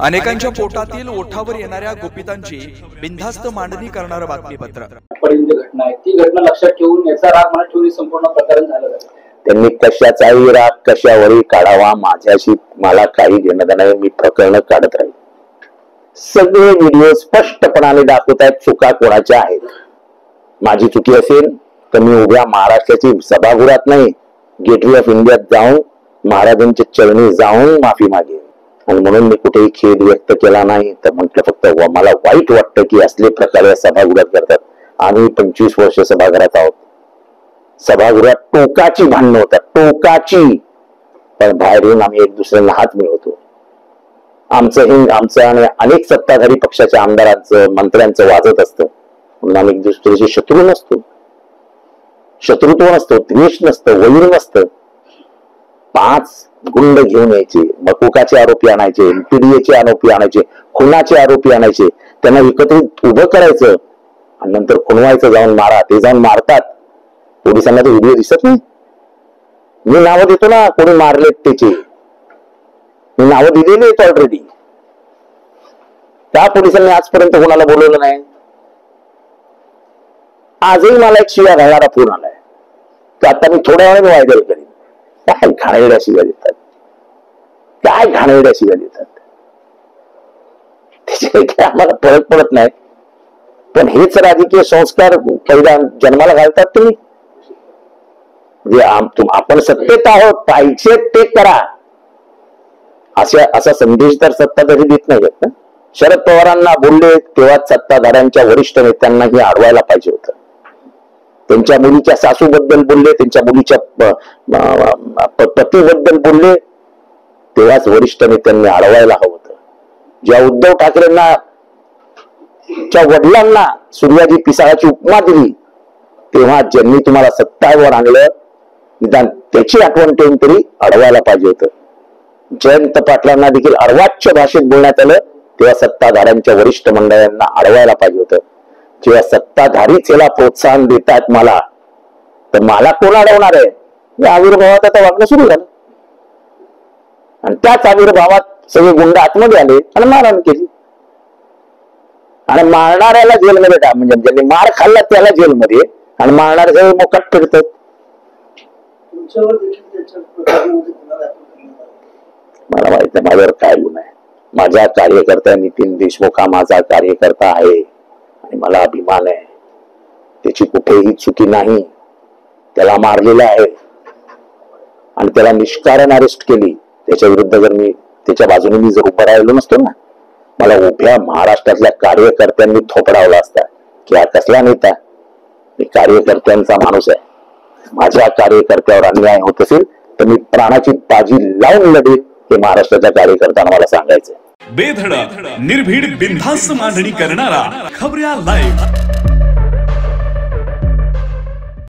अनेकांच्या पोटातील ओठावर येणाऱ्या गुपितांची बिनधास्त मांडणी करणारं बातमीपत्र। घटना आहे ती घटना लक्षात ठेवून याचा राग मला ठेवून संपूर्ण प्रकरण झालं। त्यांनी कशाचाही राग कशावरही काढावा, माझ्याशी मला काही घेणं नाही। मी प्रकरण काढत राहील। सगळे व्हिडिओ स्पष्टपणाने दाखवत आहेत चुका कोणाच्या आहेत। माझी चुकी असेल तर मी उभ्या महाराष्ट्राची सभागृहात नाही, गेटवे ऑफ इंडियात जाऊन महाराजांच्या चरणी जाऊन माफी मागेन। आणि म्हणून मी कुठेही खेद व्यक्त केला नाही, तर म्हटलं फक्त मला वाईट वाटतं की असले प्रकारे सभागृहात करतात। आम्ही 25 वर्ष सभागृहात आहोत। सभागृहात टोकाची भांडणं होतात, टोकाची, पण बाहेर येऊन आम्ही एक दुसऱ्यांना हात मिळवतो। आमचं आणि अनेक सत्ताधारी पक्षाच्या आमदारांचं मंत्र्यांचं वाजत असतं, म्हणून आम्ही एक दुसऱ्याचे शत्रू नसतो, शत्रुत्व नसतो, द्वेष नसतं, वैर नसतं। 5 गुंड घेऊन यायचे, मकोकाचे आरोपी आणायचे, एमपीडीएचे आरोपी आणायचे, खुनाचे आरोपी आणायचे, त्यांना एकत्रित उभं करायचं आणि नंतर खुणवायचं, जाऊन मारा। ते जाऊन मारतात, पोलिसांना तो व्हिडिओ दिसत नाही। मी नावं देतो ना कोणी मारलेत त्याचे, मी नावं दिलेली आहेत ऑलरेडी। त्या पोलिसांनी आजपर्यंत कोणाला बोलवलं नाही। आजही मला एक शिव्या घालणारा फोन आलाय, तर आता मी थोड्या वेळाने वायदल करीन। काय घाणेरड्या शिव्या देतात, काय घाणेरड्या शिव्या देतात, त्याचे काय आम्हाला फरक पडत नाही। पण हेच राजकीय संस्कार पहिला जन्माला घालतात तुम्ही। आपण सत्तेत आहोत, पाहिजे ते करा, असा संदेश तर सत्ताधारी देत नाहीत ना। शरद पवारांना बोलले तेव्हा सत्ताधाऱ्यांच्या वरिष्ठ नेत्यांनाही अडवायला पाहिजे होतं। त्यांच्या मुलीच्या सासूबद्दल बोलले, त्यांच्या मुलीच्या पतीबद्दल बोलले, तेव्हाच वरिष्ठ नेत्यांनी अडवायला हवं होतं। ज्या उद्धव ठाकरेंना च्या वडिलांना सूर्याजी पिसाळाची उपमा दिली, तेव्हा ज्यांनी तुम्हाला सत्तावर आणलं, निदान त्याची आठवण ठेवून तरी अडवायला पाहिजे होतं। जयंत पाटलांना देखील अर्वाच्य भाषेत बोलण्यात आलं, तेव्हा सत्ताधाऱ्यांच्या वरिष्ठ मंडळांना अडवायला पाहिजे होतं। जेव्हा सत्ताधारीच याला प्रोत्साहन देतात मला, तर मला कोण अडवणार आहे? या आविर्भावात आता वागणं सुरू झालं, आणि त्याच आविर्भावात सगळे गुंड आतमध्ये आले आणि मारहाण केली। आणि मारणाऱ्याला जेलमध्ये टाक, म्हणजे ज्यांनी मार खाल्ला त्याला जेलमध्ये, आणि मारणारे सगळे मोकाट फिरतात। मला माहित आहे माझ्यावर काय गुन्हा आहे। माझा कार्यकर्ता नितीन देशमुख हा माझा कार्यकर्ता आहे आणि मला अभिमान आहे। त्याची कुठेही चुकी नाही, त्याला मारलेलं आहे आणि त्याला निष्कारण अरेस्ट केली। त्याच्या विरुद्ध जर मी त्याच्या बाजूने मी जर उभं राहिलो नसतो ना, मला उभ्या महाराष्ट्रातल्या कार्यकर्त्यांनी थोपडावला असता की हा कसला नेता, मी कार्यकर्त्यांचा माणूस आहे। माझ्या कार्यकर्त्यावर अन्याय होत असेल तर मी प्राणाची बाजी लावून लढेल, हे महाराष्ट्राच्या कार्यकर्त्यांना मला सांगायचं। बेधडक निर्भीड बिनधास्त मांडणी करणारा खबऱ्या लाईव्ह।